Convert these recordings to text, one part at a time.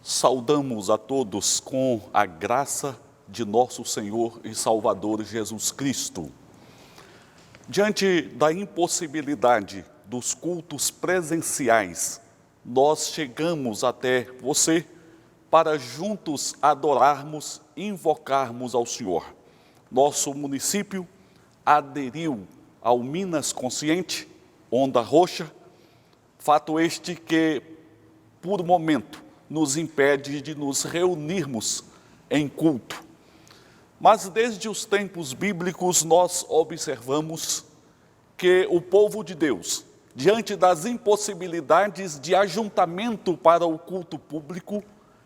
Saudamos a todos com a graça de nosso Senhor e Salvador Jesus Cristo. Diante da impossibilidade dos cultos presenciais, nós chegamos até você para juntos adorarmos e invocarmos ao Senhor. Nosso município aderiu ao Minas Consciente, Onda Roxa, fato este que, por momento, nos impede de nos reunirmos em culto. Mas desde os tempos bíblicos nós observamos que o povo de Deus, diante das impossibilidades de ajuntamento para o culto público,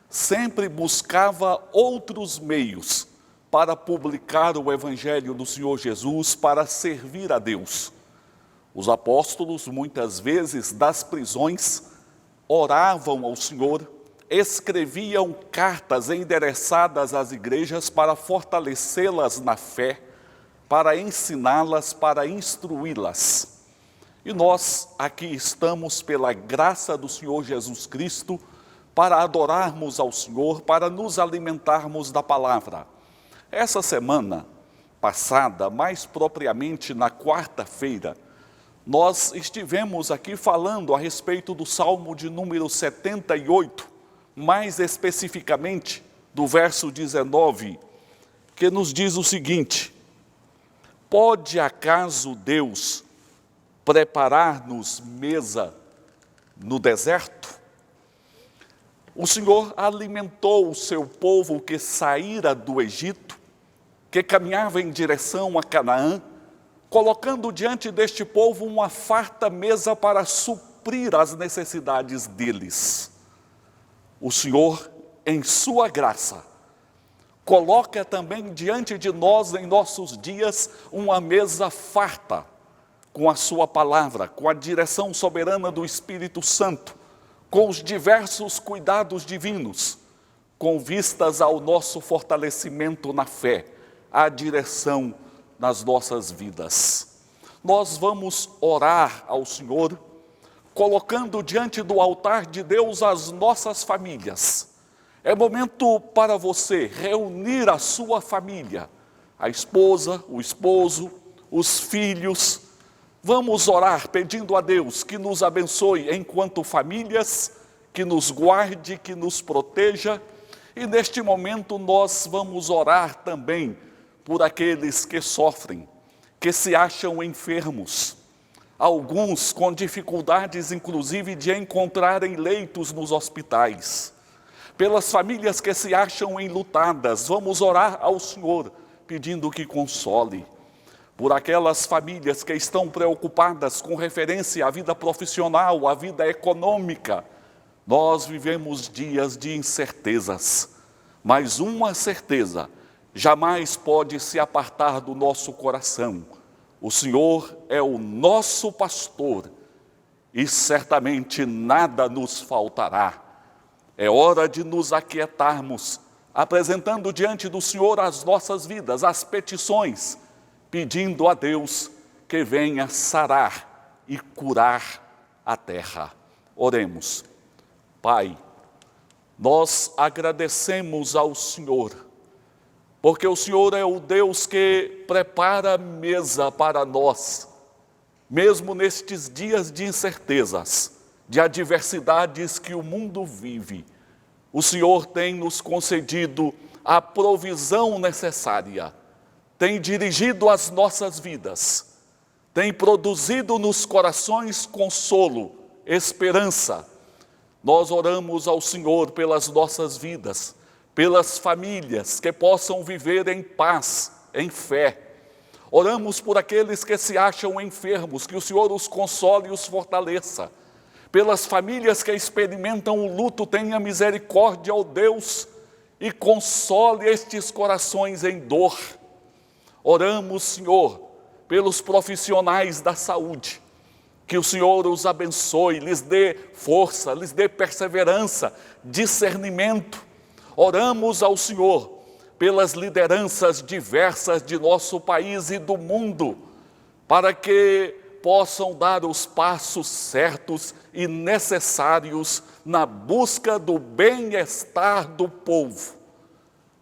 sempre buscava outros meios para publicar o Evangelho do Senhor Jesus, para servir a Deus. Os apóstolos, muitas vezes, das prisões, oravam ao Senhor, escreviam cartas endereçadas às igrejas para fortalecê-las na fé, para ensiná-las, para instruí-las. E nós aqui estamos pela graça do Senhor Jesus Cristo para adorarmos ao Senhor, para nos alimentarmos da palavra. Essa semana passada, mais propriamente na quarta-feira, nós estivemos aqui falando a respeito do Salmo de número 78, mais especificamente do verso 19, que nos diz o seguinte: pode acaso Deus preparar-nos mesa no deserto? O Senhor alimentou o seu povo que saíra do Egito, que caminhava em direção a Canaã, colocando diante deste povo uma farta mesa para suprir as necessidades deles. O Senhor, em sua graça, coloca também diante de nós, em nossos dias, uma mesa farta, com a sua palavra, com a direção soberana do Espírito Santo, com os diversos cuidados divinos, com vistas ao nosso fortalecimento na fé, à direção nas nossas vidas. Nós vamos orar ao Senhor, colocando diante do altar de Deus as nossas famílias. É momento para você reunir a sua família, a esposa, o esposo, os filhos. Vamos orar pedindo a Deus que nos abençoe enquanto famílias, que nos guarde, que nos proteja. E neste momento nós vamos orar também por aqueles que sofrem, que se acham enfermos. Alguns com dificuldades, inclusive, de encontrarem leitos nos hospitais. Pelas famílias que se acham enlutadas, vamos orar ao Senhor, pedindo que console. Por aquelas famílias que estão preocupadas com referência à vida profissional, à vida econômica. Nós vivemos dias de incertezas, mas uma certeza jamais pode se apartar do nosso coração. O Senhor é o nosso pastor e certamente nada nos faltará. É hora de nos aquietarmos, apresentando diante do Senhor as nossas vidas, as petições, pedindo a Deus que venha sarar e curar a terra. Oremos. Pai, nós agradecemos ao Senhor, porque o Senhor é o Deus que prepara mesa para nós, mesmo nestes dias de incertezas, de adversidades que o mundo vive. O Senhor tem nos concedido a provisão necessária, tem dirigido as nossas vidas, tem produzido nos corações consolo, esperança. Nós oramos ao Senhor pelas nossas vidas, pelas famílias que possam viver em paz, em fé. Oramos por aqueles que se acham enfermos, que o Senhor os console e os fortaleça. Pelas famílias que experimentam o luto, tenha misericórdia, ó Deus, e console estes corações em dor. Oramos, Senhor, pelos profissionais da saúde, que o Senhor os abençoe, lhes dê força, lhes dê perseverança, discernimento. Oramos ao Senhor pelas lideranças diversas de nosso país e do mundo, para que possam dar os passos certos e necessários na busca do bem-estar do povo.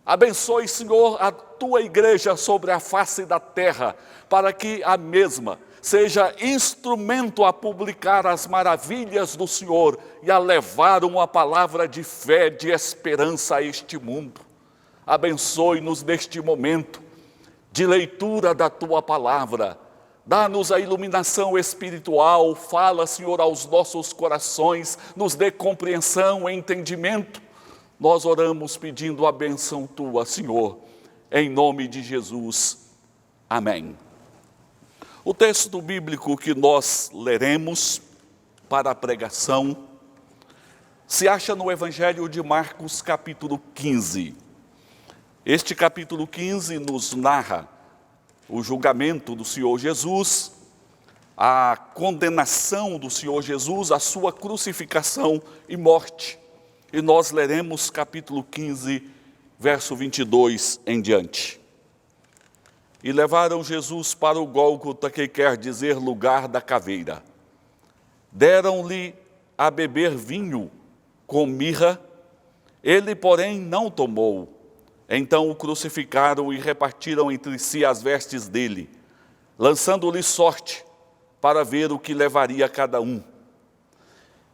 Abençoe, Senhor, a tua igreja sobre a face da terra, para que a mesma seja instrumento a publicar as maravilhas do Senhor e a levar uma palavra de fé, de esperança a este mundo. Abençoe-nos neste momento de leitura da tua palavra. Dá-nos a iluminação espiritual, fala, Senhor, aos nossos corações, nos dê compreensão e entendimento. Nós oramos pedindo a bênção tua, Senhor, em nome de Jesus. Amém. O texto bíblico que nós leremos para a pregação se acha no Evangelho de Marcos, capítulo 15. Este capítulo 15 nos narra o julgamento do Senhor Jesus, a condenação do Senhor Jesus, a sua crucificação e morte. E nós leremos capítulo 15, verso 22 em diante. E levaram Jesus para o Gólgota, que quer dizer lugar da caveira. Deram-lhe a beber vinho com mirra, ele, porém, não tomou. Então o crucificaram e repartiram entre si as vestes dele, lançando-lhe sorte para ver o que levaria cada um.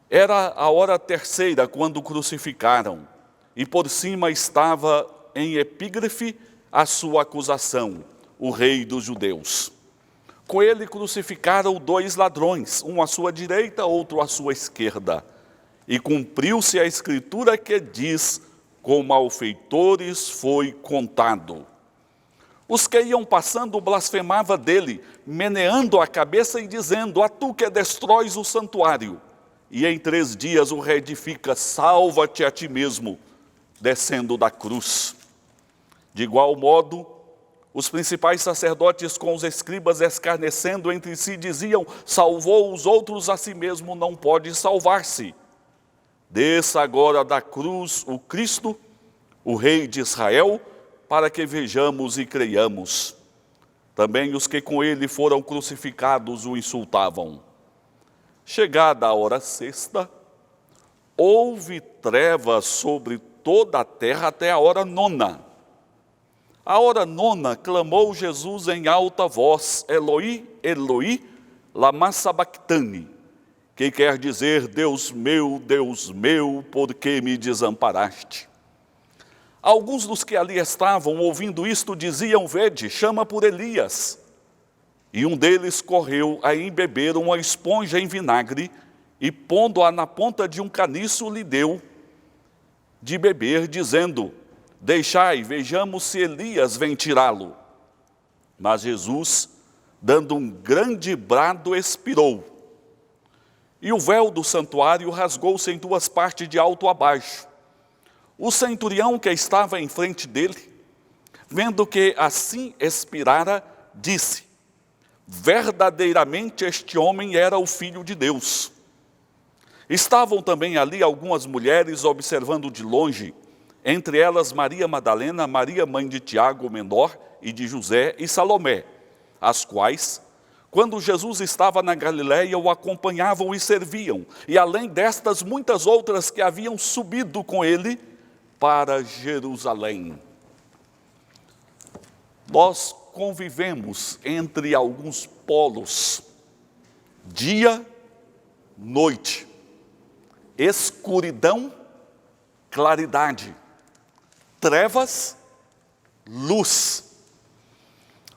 Era a hora terceira quando o crucificaram, e por cima estava em epígrafe a sua acusação, o rei dos judeus. Com ele crucificaram 2 ladrões, um à sua direita, outro à sua esquerda. E cumpriu-se a escritura que diz: com malfeitores foi contado. Os que iam passando blasfemava dele, meneando a cabeça e dizendo: a tu que destróis o santuário, e em 3 dias o reedifica, salva-te a ti mesmo, descendo da cruz. De igual modo, os principais sacerdotes com os escribas escarnecendo entre si diziam: salvou os outros, a si mesmo não pode salvar-se. Desça agora da cruz o Cristo, o Rei de Israel, para que vejamos e creiamos. Também os que com ele foram crucificados o insultavam. Chegada a hora sexta, houve trevas sobre toda a terra até a hora nona. A hora nona clamou Jesus em alta voz: Eloi, Eloi, lama sabactani, que quer dizer: Deus meu, por que me desamparaste? Alguns dos que ali estavam, ouvindo isto, diziam: vede, chama por Elias. E um deles correu a embeber uma esponja em vinagre e, pondo-a na ponta de um caniço, lhe deu de beber, dizendo: deixai, vejamos se Elias vem tirá-lo. Mas Jesus, dando um grande brado, expirou. E o véu do santuário rasgou-se em 2 partes de alto a baixo. O centurião que estava em frente dele, vendo que assim expirara, disse: verdadeiramente este homem era o Filho de Deus. Estavam também ali algumas mulheres observando de longe, entre elas Maria Madalena, Maria mãe de Tiago o menor e de José, e Salomé, as quais, quando Jesus estava na Galiléia, o acompanhavam e serviam, e além destas, muitas outras que haviam subido com ele para Jerusalém. Nós convivemos entre alguns polos: dia, noite, escuridão, claridade, trevas, luz.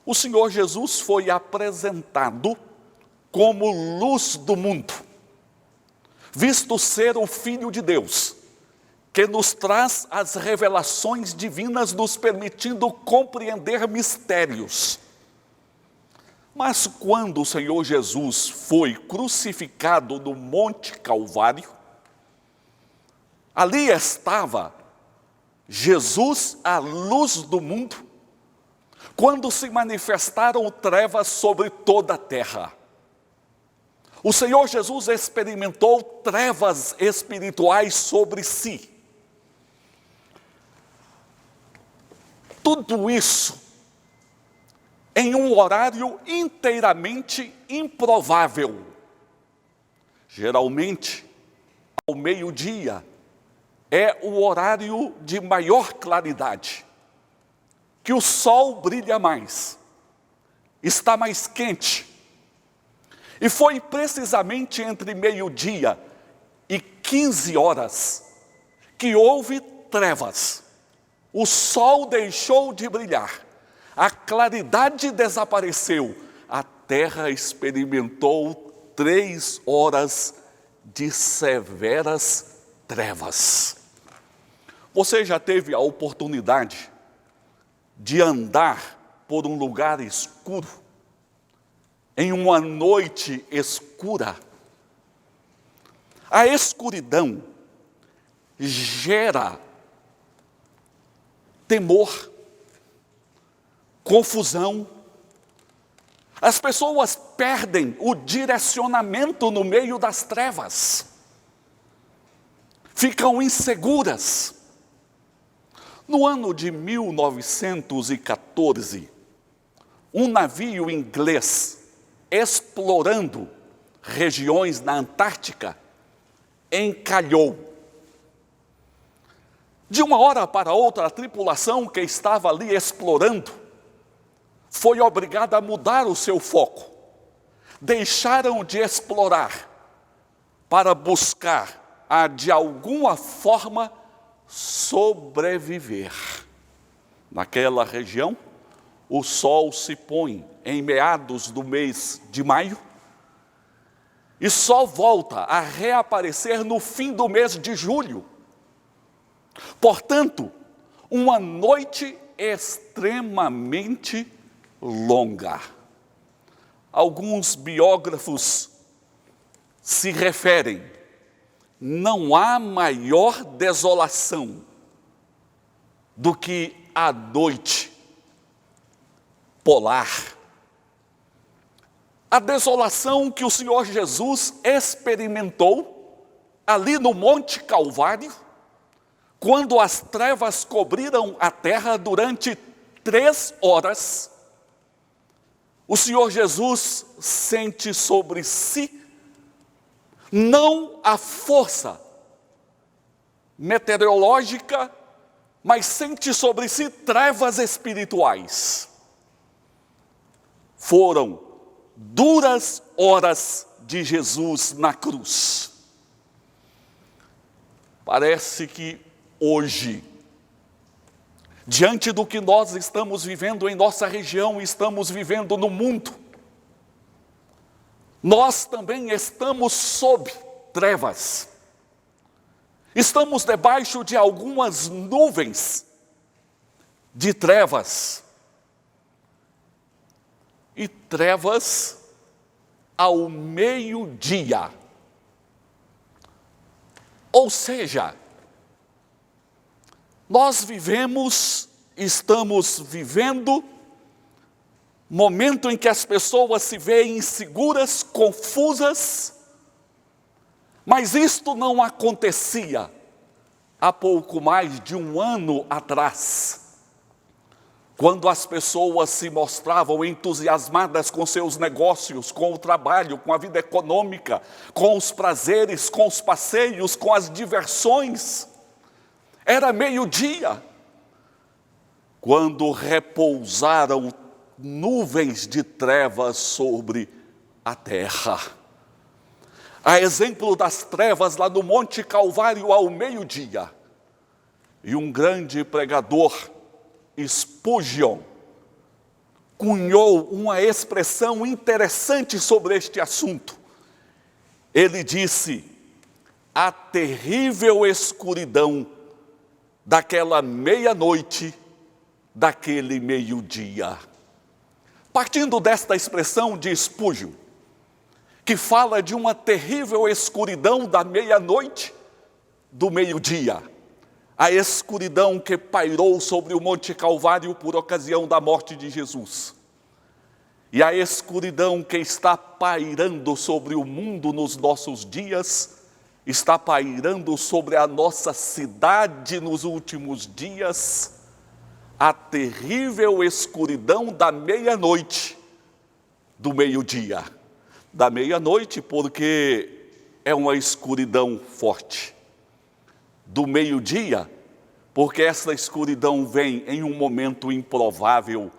O Senhor Jesus foi apresentado como luz do mundo, visto ser o Filho de Deus, que nos traz as revelações divinas, nos permitindo compreender mistérios. Mas quando o Senhor Jesus foi crucificado no Monte Calvário, ali estava Jesus, a luz do mundo, quando se manifestaram trevas sobre toda a terra. O Senhor Jesus experimentou trevas espirituais sobre si. Tudo isso em um horário inteiramente improvável. Geralmente, ao meio-dia é o horário de maior claridade, que o sol brilha mais, está mais quente. E foi precisamente entre meio-dia e 15 horas que houve trevas. O sol deixou de brilhar, a claridade desapareceu, a terra experimentou 3 horas de severas trevas. Você já teve a oportunidade de andar por um lugar escuro, em uma noite escura? A escuridão gera temor, confusão. As pessoas perdem o direcionamento no meio das trevas, ficam inseguras. No ano de 1914, um navio inglês explorando regiões na Antártica encalhou. De uma hora para outra, a tripulação que estava ali explorando foi obrigada a mudar o seu foco. Deixaram de explorar para buscar de alguma forma, sobreviver. Naquela região, o sol se põe em meados do mês de maio e só volta a reaparecer no fim do mês de julho. Portanto, uma noite extremamente longa. Alguns biógrafos se referem: não há maior desolação do que a noite polar. A desolação que o Senhor Jesus experimentou ali no Monte Calvário, quando as trevas cobriram a terra durante 3 horas, o Senhor Jesus sente sobre si não a força meteorológica, mas sente sobre si trevas espirituais. Foram duras horas de Jesus na cruz. Parece que hoje, diante do que nós estamos vivendo em nossa região, estamos vivendo no mundo, nós também estamos sob trevas. Estamos debaixo de algumas nuvens de trevas. E trevas ao meio-dia. Ou seja, nós estamos vivendo momento em que as pessoas se veem inseguras, confusas, mas isto não acontecia há pouco mais de 1 ano atrás, quando as pessoas se mostravam entusiasmadas com seus negócios, com o trabalho, com a vida econômica, com os prazeres, com os passeios, com as diversões. Era meio-dia, quando repousaram nuvens de trevas sobre a terra. A exemplo das trevas lá no Monte Calvário ao meio-dia. E um grande pregador, Spurgeon, cunhou uma expressão interessante sobre este assunto. Ele disse: a terrível escuridão daquela meia-noite, daquele meio-dia. Partindo desta expressão de Spurgeon, que fala de uma terrível escuridão da meia-noite, do meio-dia, a escuridão que pairou sobre o Monte Calvário por ocasião da morte de Jesus, e a escuridão que está pairando sobre o mundo nos nossos dias, está pairando sobre a nossa cidade nos últimos dias, a terrível escuridão da meia-noite, do meio-dia. Da meia-noite, porque é uma escuridão forte. Do meio-dia, porque essa escuridão vem em um momento improvável,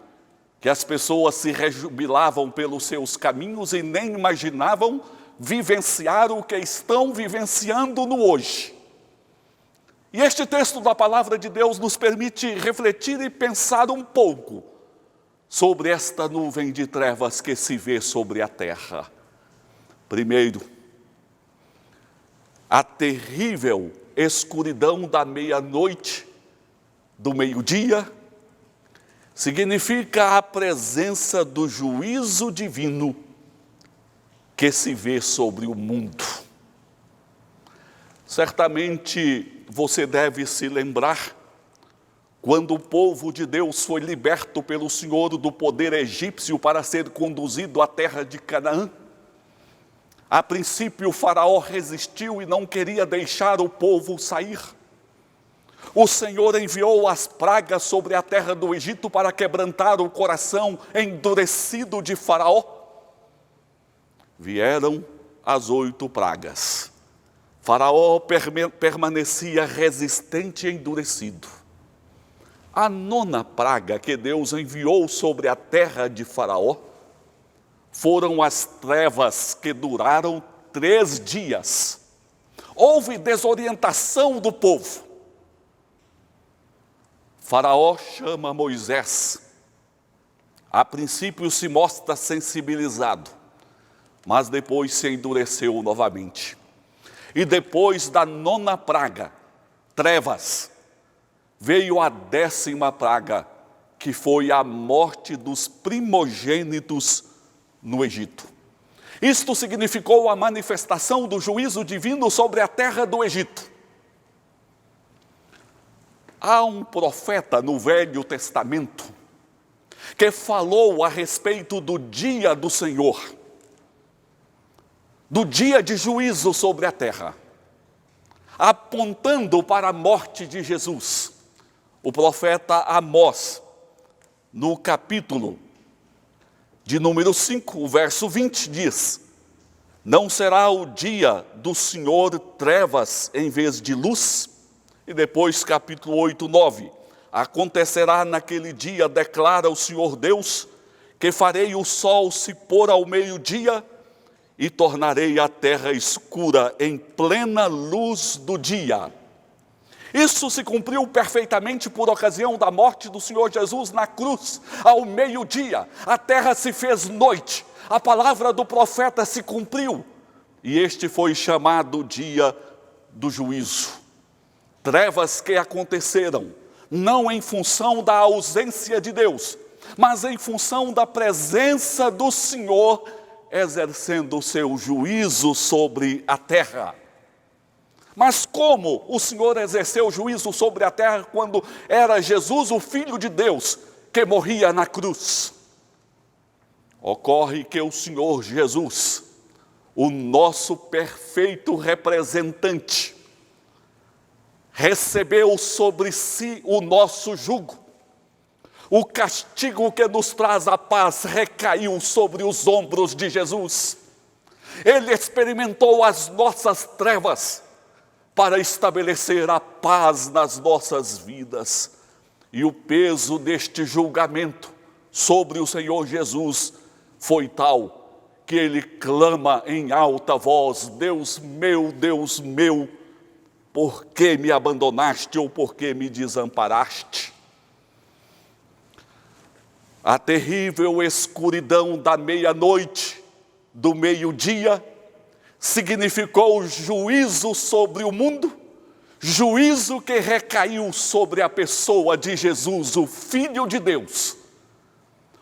que as pessoas se rejubilavam pelos seus caminhos e nem imaginavam vivenciar o que estão vivenciando no hoje. E este texto da palavra de Deus nos permite refletir e pensar um pouco sobre esta nuvem de trevas que se vê sobre a terra. Primeiro, a terrível escuridão da meia-noite, do meio-dia, significa a presença do juízo divino que se vê sobre o mundo. Certamente você deve se lembrar quando o povo de Deus foi liberto pelo Senhor do poder egípcio para ser conduzido à terra de Canaã. A princípio, o faraó resistiu e não queria deixar o povo sair. O Senhor enviou as pragas sobre a terra do Egito para quebrantar o coração endurecido de Faraó. Vieram as 8 pragas. Faraó permanecia resistente e endurecido. A 9ª praga que Deus enviou sobre a terra de Faraó foram as trevas que duraram 3 dias. Houve desorientação do povo. Faraó chama Moisés. A princípio se mostra sensibilizado, mas depois se endureceu novamente. E depois da 9ª praga, trevas, veio a 10ª praga, que foi a morte dos primogênitos no Egito. Isto significou a manifestação do juízo divino sobre a terra do Egito. Há um profeta no Velho Testamento que falou a respeito do dia do Senhor, do dia de juízo sobre a terra, apontando para a morte de Jesus. O profeta Amós, no capítulo de número 5, o verso 20, diz: não será o dia do Senhor trevas em vez de luz? E depois, capítulo 8, 9, acontecerá naquele dia, declara o Senhor Deus, que farei o sol se pôr ao meio-dia e tornarei a terra escura em plena luz do dia. Isso se cumpriu perfeitamente por ocasião da morte do Senhor Jesus na cruz. Ao meio-dia, a terra se fez noite, a palavra do profeta se cumpriu, e este foi chamado dia do juízo. Trevas que aconteceram, não em função da ausência de Deus, mas em função da presença do Senhor, exercendo o seu juízo sobre a terra. Mas como o Senhor exerceu juízo sobre a terra quando era Jesus, o Filho de Deus, que morria na cruz? Ocorre que o Senhor Jesus, o nosso perfeito representante, recebeu sobre si o nosso jugo. O castigo que nos traz a paz recaiu sobre os ombros de Jesus. Ele experimentou as nossas trevas para estabelecer a paz nas nossas vidas. E o peso deste julgamento sobre o Senhor Jesus foi tal que ele clama em alta voz: Deus meu, por que me abandonaste ou por que me desamparaste? A terrível escuridão da meia-noite, do meio-dia, significou juízo sobre o mundo, juízo que recaiu sobre a pessoa de Jesus, o Filho de Deus,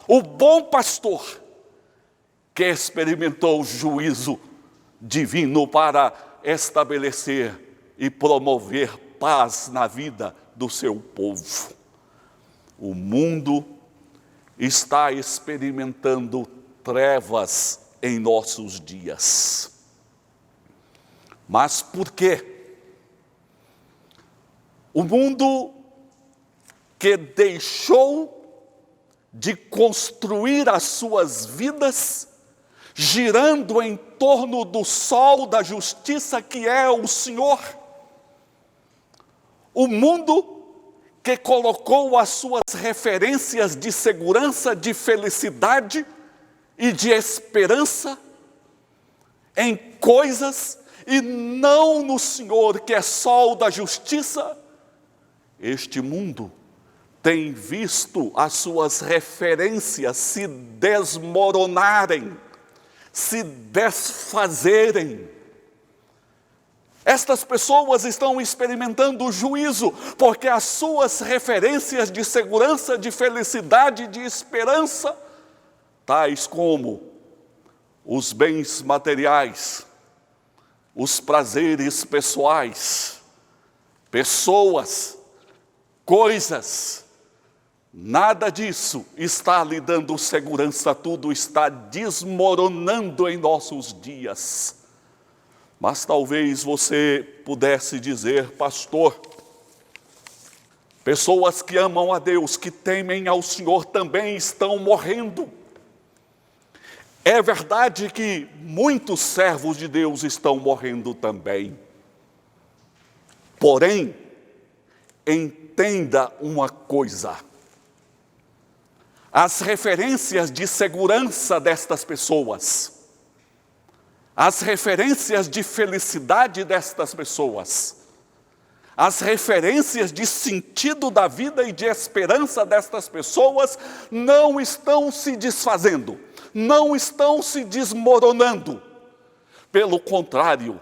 o bom pastor, que experimentou o juízo divino para estabelecer e promover paz na vida do seu povo. O mundo está experimentando trevas em nossos dias. Mas por quê? O mundo que deixou de construir as suas vidas girando em torno do sol da justiça que é o Senhor. O mundo que colocou as suas referências de segurança, de felicidade e de esperança em coisas e não no Senhor, que é sol da justiça. Este mundo tem visto as suas referências se desmoronarem, se desfazerem. Estas pessoas estão experimentando o juízo, porque as suas referências de segurança, de felicidade, de esperança, tais como os bens materiais, os prazeres pessoais, pessoas, coisas, nada disso está lhe dando segurança, tudo está desmoronando em nossos dias. Mas talvez você pudesse dizer, pastor, pessoas que amam a Deus, que temem ao Senhor também estão morrendo. É verdade que muitos servos de Deus estão morrendo também. Porém, entenda uma coisa. As referências de segurança destas pessoas, as referências de felicidade destas pessoas, as referências de sentido da vida e de esperança destas pessoas não estão se desfazendo, não estão se desmoronando. Pelo contrário,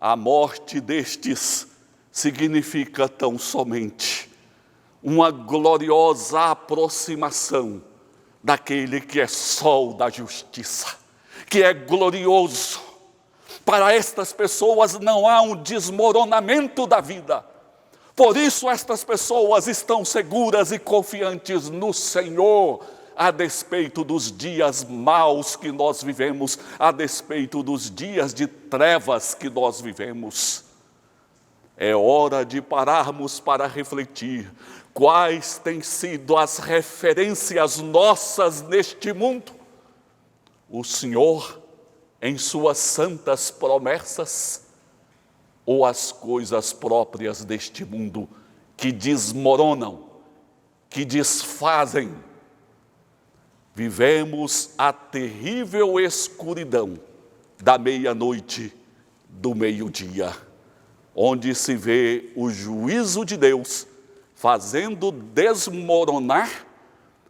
a morte destes significa tão somente uma gloriosa aproximação daquele que é sol da justiça, que é glorioso. Para estas pessoas não há um desmoronamento da vida. Por isso estas pessoas estão seguras e confiantes no Senhor, a despeito dos dias maus que nós vivemos, a despeito dos dias de trevas que nós vivemos. É hora de pararmos para refletir quais têm sido as referências nossas neste mundo. O Senhor em suas santas promessas, ou as coisas próprias deste mundo que desmoronam, que desfazem. Vivemos a terrível escuridão da meia-noite, do meio-dia, onde se vê o juízo de Deus fazendo desmoronar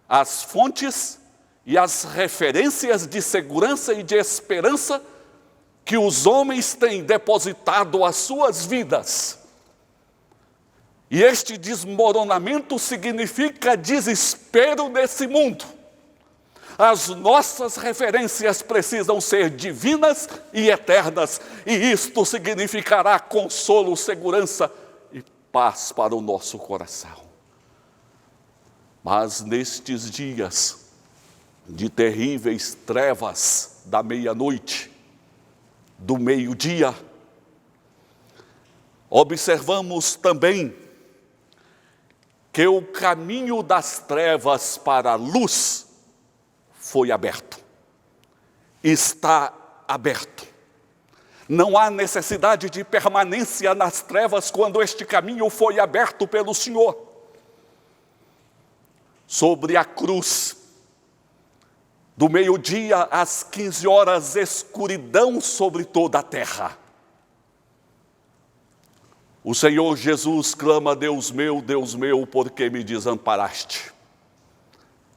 as fontes e as referências de segurança e de esperança que os homens têm depositado as suas vidas. E este desmoronamento significa desespero nesse mundo. As nossas referências precisam ser divinas e eternas, e isto significará consolo, segurança e paz para o nosso coração. Mas nestes dias de terríveis trevas da meia-noite, do meio-dia, observamos também que o caminho das trevas para a luz foi aberto, está aberto. Não há necessidade de permanência nas trevas quando este caminho foi aberto pelo Senhor. Sobre a cruz, do meio-dia às 15 horas, escuridão sobre toda a terra. O Senhor Jesus clama, Deus meu, por que me desamparaste?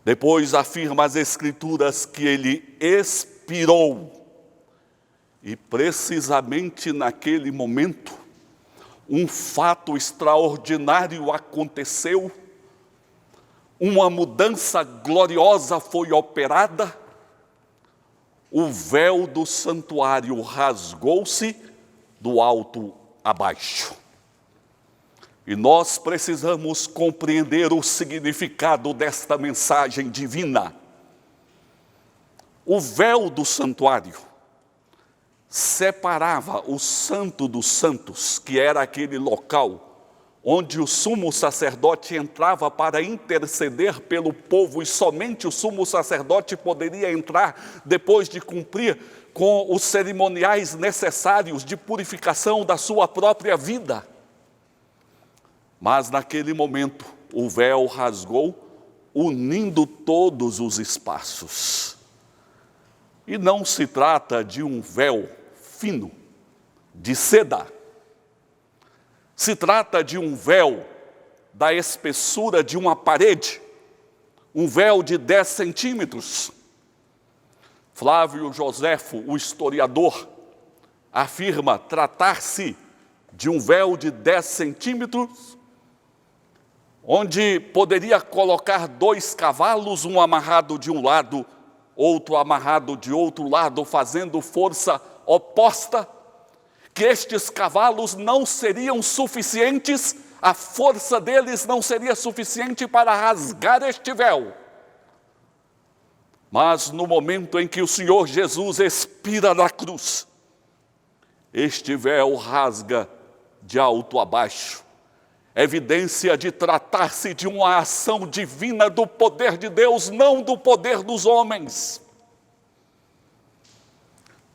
Depois afirma as Escrituras que ele expirou. E precisamente naquele momento, um fato extraordinário aconteceu. Uma mudança gloriosa foi operada. O véu do santuário rasgou-se do alto a baixo. E nós precisamos compreender o significado desta mensagem divina. O véu do santuário separava o santo dos santos, que era aquele local onde o sumo sacerdote entrava para interceder pelo povo, e somente o sumo sacerdote poderia entrar depois de cumprir com os cerimoniais necessários de purificação da sua própria vida. Mas naquele momento o véu rasgou, unindo todos os espaços. E não se trata de um véu fino, de seda. Se trata de um véu da espessura de uma parede, um véu de 10 centímetros. Flávio Joséfo, o historiador, afirma tratar-se de um véu de 10 centímetros, onde poderia colocar 2 cavalos, um amarrado de um lado, outro amarrado de outro lado, fazendo força oposta, que estes cavalos não seriam suficientes, a força deles não seria suficiente para rasgar este véu. Mas no momento em que o Senhor Jesus expira na cruz, este véu rasga de alto a baixo, evidência de tratar-se de uma ação divina do poder de Deus, não do poder dos homens.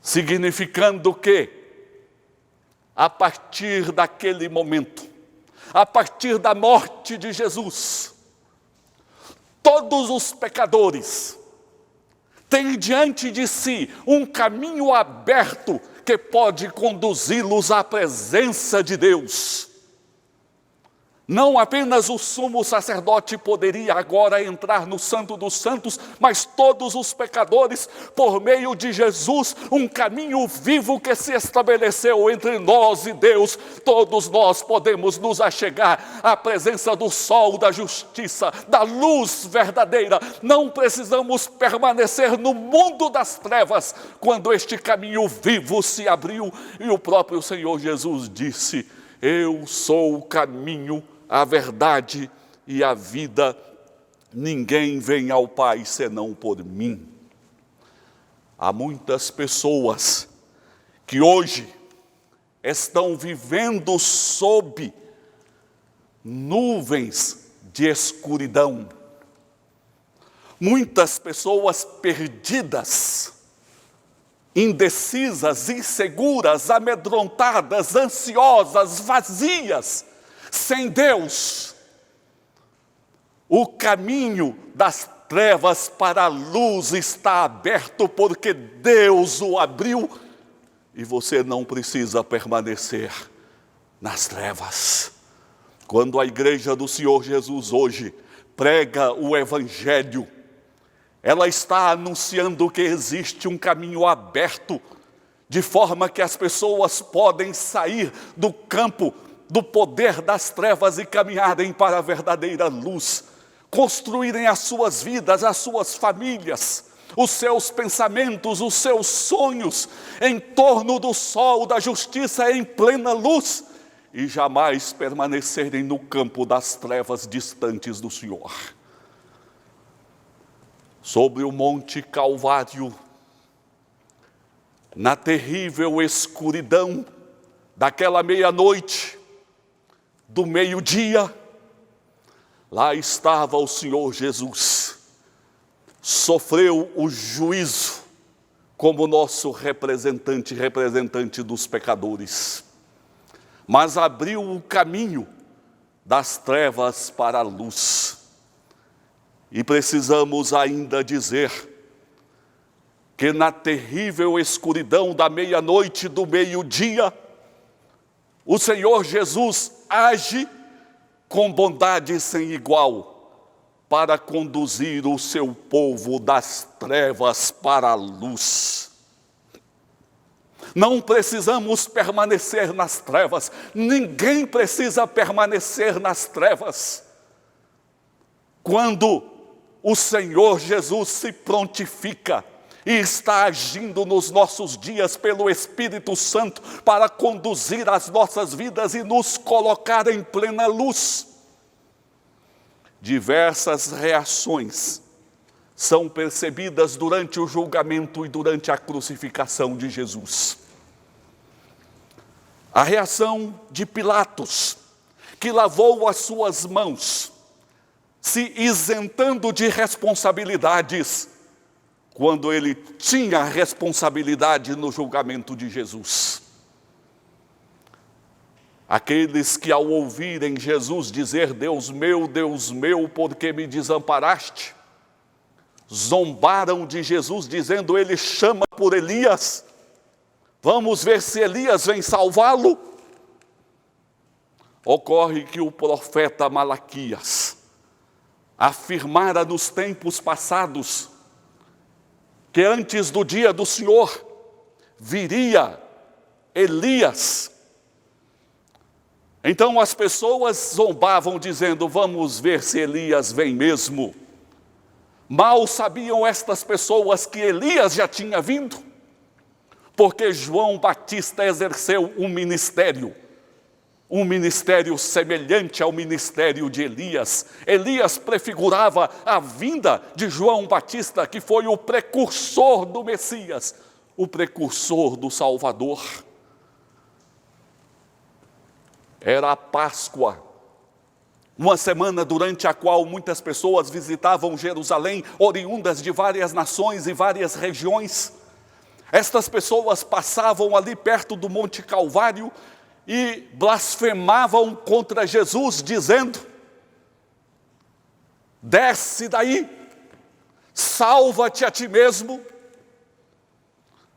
Significando que, a partir daquele momento, a partir da morte de Jesus, todos os pecadores têm diante de si um caminho aberto que pode conduzi-los à presença de Deus. Não apenas o sumo sacerdote poderia agora entrar no Santo dos Santos, mas todos os pecadores, por meio de Jesus, um caminho vivo que se estabeleceu entre nós e Deus. Todos nós podemos nos achegar à presença do sol da justiça, da luz verdadeira. Não precisamos permanecer no mundo das trevas, quando este caminho vivo se abriu e o próprio Senhor Jesus disse: eu sou o caminho, a verdade e a vida, ninguém vem ao Pai senão por mim. Há muitas pessoas que hoje estão vivendo sob nuvens de escuridão. Muitas pessoas perdidas, indecisas, inseguras, amedrontadas, ansiosas, vazias, sem Deus. O caminho das trevas para a luz está aberto porque Deus o abriu e você não precisa permanecer nas trevas. Quando a igreja do Senhor Jesus hoje prega o Evangelho, ela está anunciando que existe um caminho aberto, de forma que as pessoas podem sair do campo do poder das trevas e caminharem para a verdadeira luz, construírem as suas vidas, as suas famílias, os seus pensamentos, os seus sonhos em torno do sol da justiça em plena luz e jamais permanecerem no campo das trevas distantes do Senhor. Sobre o Monte Calvário, na terrível escuridão daquela meia-noite, do meio-dia, lá estava o Senhor Jesus, sofreu o juízo como nosso representante dos pecadores, mas abriu o caminho das trevas para a luz. E precisamos ainda dizer que na terrível escuridão da meia-noite, do meio-dia, o Senhor Jesus age com bondade sem igual para conduzir o seu povo das trevas para a luz. Não precisamos permanecer nas trevas, ninguém precisa permanecer nas trevas. Quando o Senhor Jesus se prontifica e está agindo nos nossos dias pelo Espírito Santo para conduzir as nossas vidas e nos colocar em plena luz. Diversas reações são percebidas durante o julgamento e durante a crucificação de Jesus. A reação de Pilatos, que que lavou as suas mãos, se isentando de responsabilidades, quando ele tinha responsabilidade no julgamento de Jesus. Aqueles que, ao ouvirem Jesus dizer, Deus meu, por que me desamparaste?", zombaram de Jesus, dizendo, ele chama por Elias, vamos ver se Elias vem salvá-lo. Ocorre que o profeta Malaquias afirmara nos tempos passados que antes do dia do Senhor viria Elias. Então as pessoas zombavam dizendo, vamos ver se Elias vem mesmo. Mal sabiam estas pessoas que Elias já tinha vindo, porque João Batista exerceu um ministério semelhante ao ministério de Elias. Elias prefigurava a vinda de João Batista, que foi o precursor do Messias, o precursor do Salvador. Era a Páscoa, uma semana durante a qual muitas pessoas visitavam Jerusalém, oriundas de várias nações e várias regiões. Estas pessoas passavam ali perto do Monte Calvário e blasfemavam contra Jesus, dizendo, desce daí, salva-te a ti mesmo.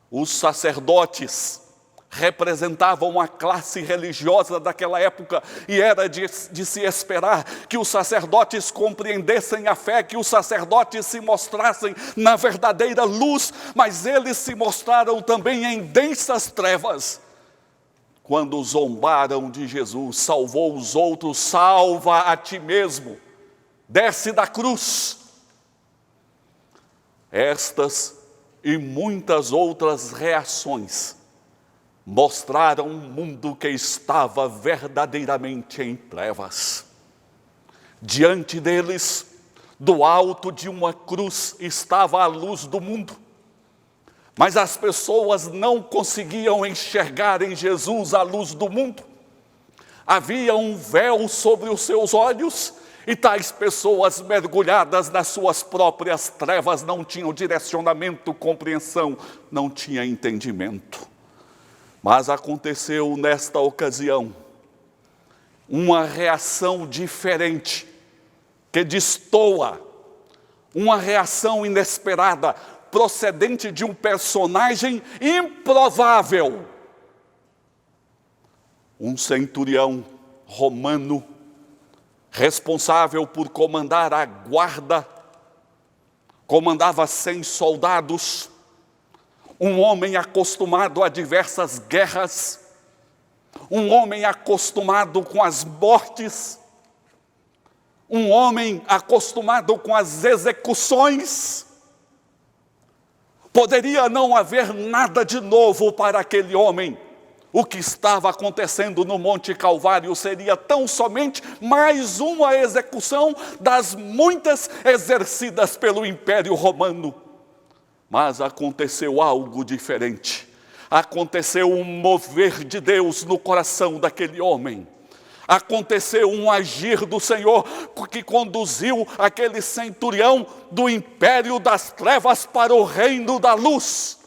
Os sacerdotes representavam a classe religiosa daquela época, e era de se esperar que os sacerdotes compreendessem a fé, que os sacerdotes se mostrassem na verdadeira luz, mas eles se mostraram também em densas trevas. Quando zombaram de Jesus, salvou os outros, salva a ti mesmo, desce da cruz. Estas e muitas outras reações mostraram um mundo que estava verdadeiramente em trevas. Diante deles, do alto de uma cruz, estava a luz do mundo. Mas as pessoas não conseguiam enxergar em Jesus a luz do mundo. Havia um véu sobre os seus olhos, e tais pessoas mergulhadas nas suas próprias trevas não tinham direcionamento, compreensão, não tinham entendimento. Mas aconteceu nesta ocasião uma reação diferente, que destoa, uma reação inesperada, procedente de um personagem improvável. Um centurião romano, responsável por comandar a guarda, comandava 100 soldados, um homem acostumado a diversas guerras, um homem acostumado com as mortes, um homem acostumado com as execuções. Poderia não haver nada de novo para aquele homem. O que estava acontecendo no Monte Calvário seria tão somente mais uma execução das muitas exercidas pelo Império Romano. Mas aconteceu algo diferente. Aconteceu um mover de Deus no coração daquele homem. Aconteceu um agir do Senhor que conduziu aquele centurião do império das trevas para o reino da luz.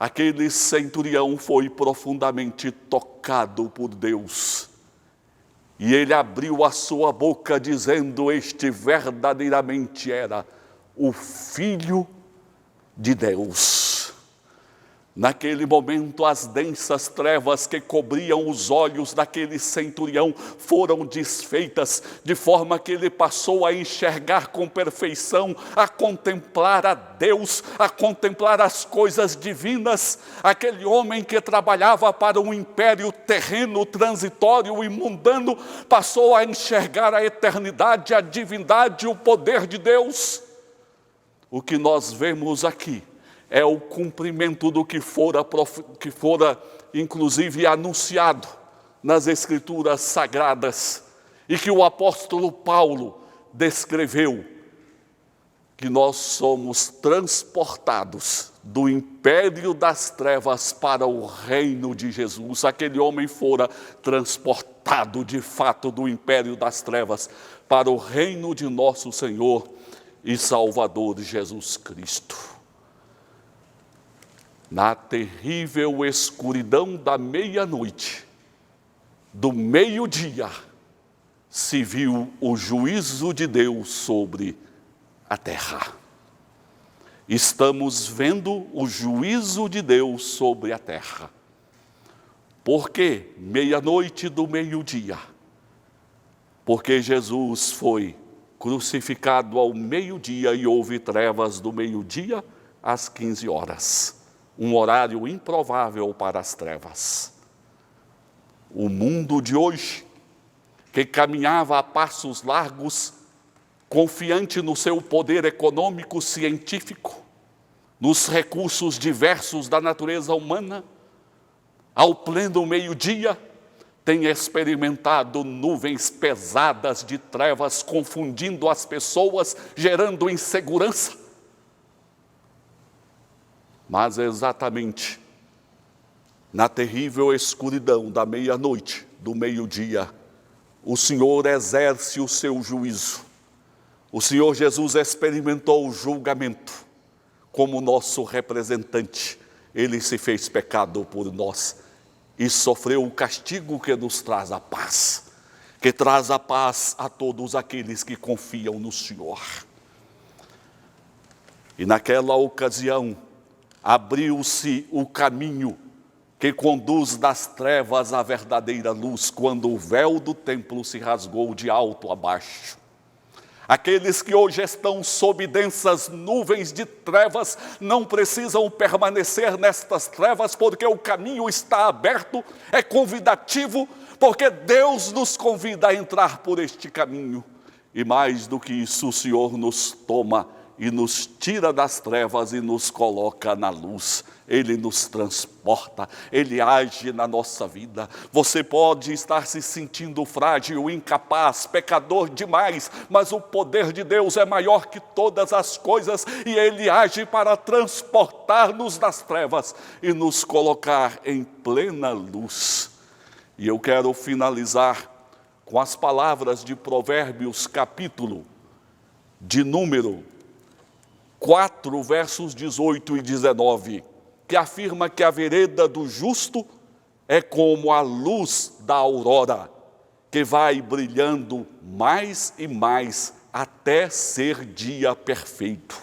Aquele centurião foi profundamente tocado por Deus. E ele abriu a sua boca dizendo, este verdadeiramente era o Filho de Deus. Naquele momento, as densas trevas que cobriam os olhos daquele centurião foram desfeitas, de forma que ele passou a enxergar com perfeição, a contemplar a Deus, a contemplar as coisas divinas. Aquele homem que trabalhava para um império terreno, transitório e mundano, passou a enxergar a eternidade, a divindade, o poder de Deus. O que nós vemos aqui é o cumprimento do que fora inclusive anunciado nas Escrituras Sagradas, e que o apóstolo Paulo descreveu, que nós somos transportados do império das trevas para o reino de Jesus. Aquele homem fora transportado arrebatado de fato do império das trevas para o reino de nosso Senhor e Salvador Jesus Cristo. Na terrível escuridão da meia-noite, do meio-dia, se viu o juízo de Deus sobre a terra. Estamos vendo o juízo de Deus sobre a terra. Por que meia-noite do meio-dia? Porque Jesus foi crucificado ao meio-dia e houve trevas do meio-dia às 15 horas. Um horário improvável para as trevas. O mundo de hoje, que caminhava a passos largos, confiante no seu poder econômico, científico, nos recursos diversos da natureza humana, ao pleno meio-dia, tem experimentado nuvens pesadas de trevas, confundindo as pessoas, gerando insegurança. Mas exatamente na terrível escuridão da meia-noite, do meio-dia, o Senhor exerce o seu juízo. O Senhor Jesus experimentou o julgamento como nosso representante. Ele se fez pecado por nós e sofreu o castigo que nos traz a paz, que traz a paz a todos aqueles que confiam no Senhor. E naquela ocasião, abriu-se o caminho que conduz das trevas à verdadeira luz, quando o véu do templo se rasgou de alto a baixo. Aqueles que hoje estão sob densas nuvens de trevas não precisam permanecer nestas trevas, porque o caminho está aberto, é convidativo, porque Deus nos convida a entrar por este caminho. E mais do que isso, o Senhor nos toma e nos tira das trevas e nos coloca na luz. Ele nos transporta, Ele age na nossa vida. Você pode estar se sentindo frágil, incapaz, pecador demais, mas o poder de Deus é maior que todas as coisas e Ele age para transportar-nos das trevas e nos colocar em plena luz. E eu quero finalizar com as palavras de Provérbios, capítulo de número 4, versos 18 e 19, que afirma que a vereda do justo é como a luz da aurora, que vai brilhando mais e mais até ser dia perfeito.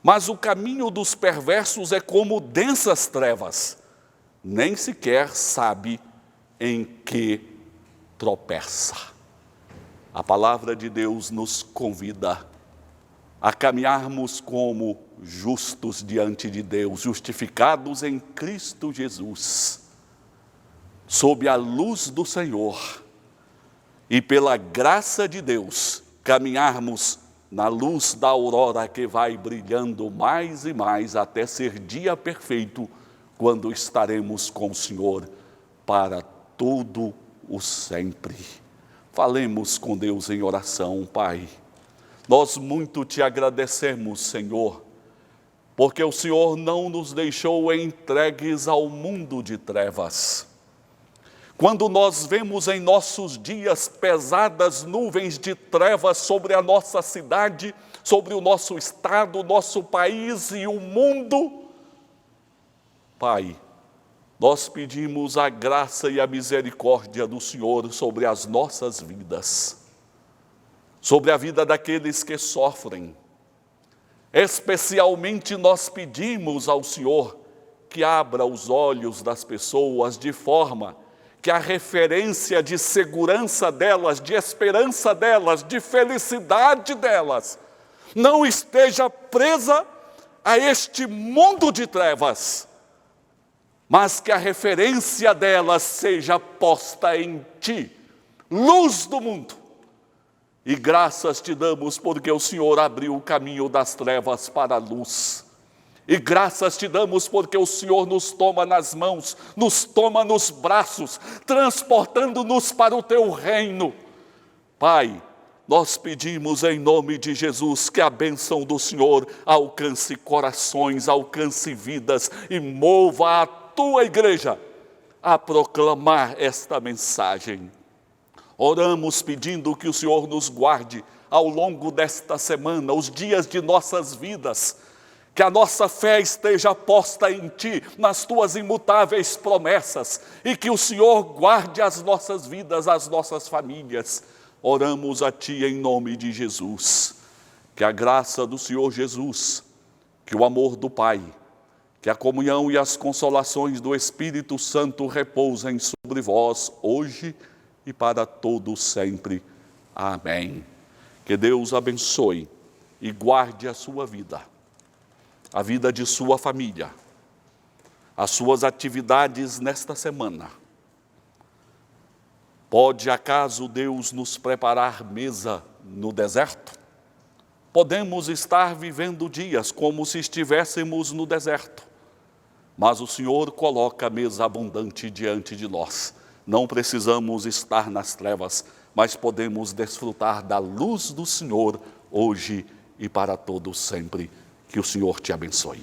Mas o caminho dos perversos é como densas trevas, nem sequer sabe em que tropeça. A palavra de Deus nos convida a caminharmos como justos diante de Deus, justificados em Cristo Jesus, sob a luz do Senhor, e pela graça de Deus, caminharmos na luz da aurora que vai brilhando mais e mais até ser dia perfeito, quando estaremos com o Senhor para todo o sempre. Falemos com Deus em oração. Pai, nós muito te agradecemos, Senhor, porque o Senhor não nos deixou entregues ao mundo de trevas. Quando nós vemos em nossos dias pesadas nuvens de trevas sobre a nossa cidade, sobre o nosso estado, o nosso país e o mundo, Pai, nós pedimos a graça e a misericórdia do Senhor sobre as nossas vidas, sobre a vida daqueles que sofrem. Especialmente nós pedimos ao Senhor que abra os olhos das pessoas de forma que a referência de segurança delas, de esperança delas, de felicidade delas, não esteja presa a este mundo de trevas, mas que a referência delas seja posta em Ti, luz do mundo. E graças te damos porque o Senhor abriu o caminho das trevas para a luz. E graças te damos porque o Senhor nos toma nas mãos, nos toma nos braços, transportando-nos para o teu reino. Pai, nós pedimos em nome de Jesus que a bênção do Senhor alcance corações, alcance vidas e mova a tua igreja a proclamar esta mensagem. Oramos pedindo que o Senhor nos guarde ao longo desta semana, os dias de nossas vidas, que a nossa fé esteja posta em Ti, nas Tuas imutáveis promessas, e que o Senhor guarde as nossas vidas, as nossas famílias. Oramos a Ti em nome de Jesus. Que a graça do Senhor Jesus, que o amor do Pai, que a comunhão e as consolações do Espírito Santo repousem sobre vós, hoje e para todos sempre. Amém. Que Deus abençoe e guarde a sua vida, a vida de sua família, as suas atividades nesta semana. Pode acaso Deus nos preparar mesa no deserto? Podemos estar vivendo dias como se estivéssemos no deserto, mas o Senhor coloca a mesa abundante diante de nós. Não precisamos estar nas trevas, mas podemos desfrutar da luz do Senhor hoje e para todos sempre. Que o Senhor te abençoe.